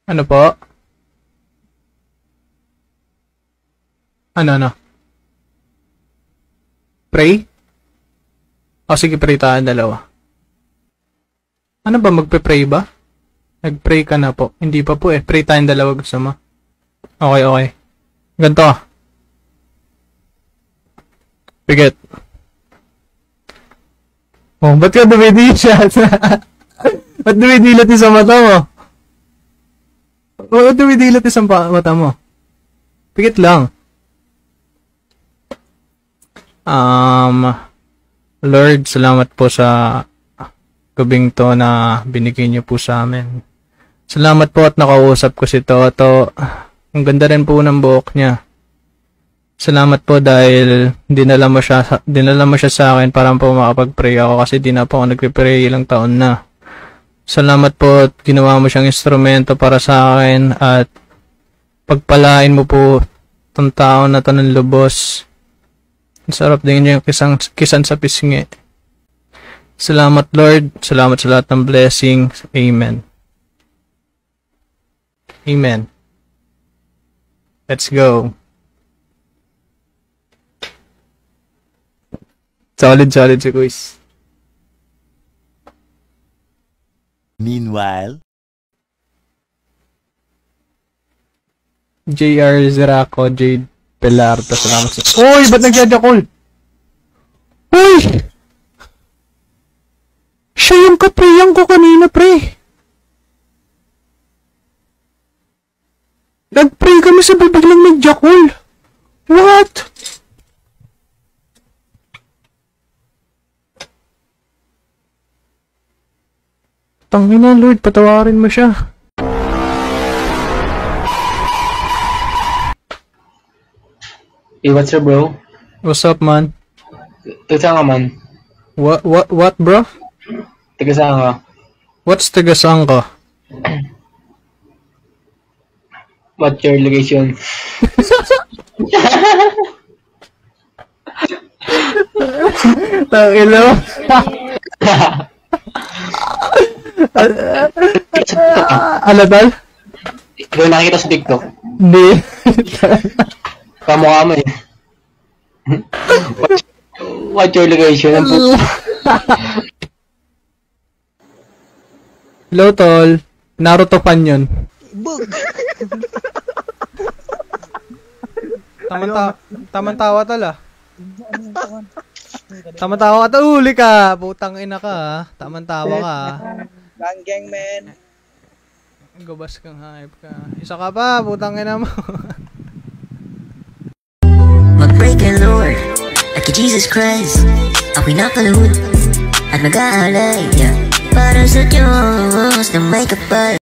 Ano po? Ano? Pray? O sige, pray tayo dalawa. Ano ba, magpe-pray ba? Nag-pray ka na po. Hindi pa po eh. Pray tayong dalawa, gusto mo? Okay. Ganito. Bigat. Oh, ba't ka dumidilat? Ba't dumidilat isang mata mo? Ba't dumidilat isang mata mo? Bigat lang. Lord, salamat po sa gabing to na binigay niyo po sa amin. Salamat po at nakausap ko si Toto. Ang ganda rin po ng buhok niya. Salamat po dahil dinala mo siya sa akin para po makapag-pray ako kasi di na po ako nagpe-pray ilang taon na. Salamat po at ginawa mo siyang instrumento para sa akin at pagpalain mo po itong tao na to ng lubos. Ang sarap din niya yung kisan sa pisngi. Salamat Lord. Salamat sa lahat ng blessings. Amen. Amen. Let's go. Solid si Kuis. Meanwhile, JR Zeraco, Jade Pelarta, salamat sa... Uy! Ba't nagjajakol? Uy! Siya yung kapriyang ko kanina, pre. Nag-pray kami sa biglang nagjakol. What? Tangina, Lord, patawarin mo siya. Hey, what's up, bro? What's up, man? Taga man. What, bro? Taga ka? What's tagasang ka? What's your location? Tangina. Ano tal? Ikaw nakikita sa TikTok? Hindi. Kamukha mo eh. What's your location? Hello, tol. Naruto fan yun. Taman-tawa tala. Taman-tawa ka. Uli ka. Putang ina ka ha. Taman-tawa ka ha. Gang man. Gabas kang hype ka. Isa ka pa. Putang ina mo. Mag-break and Lord, like Jesus Christ. Ako'y nakalud at nag-aalay, para sa Diyos na may kapal.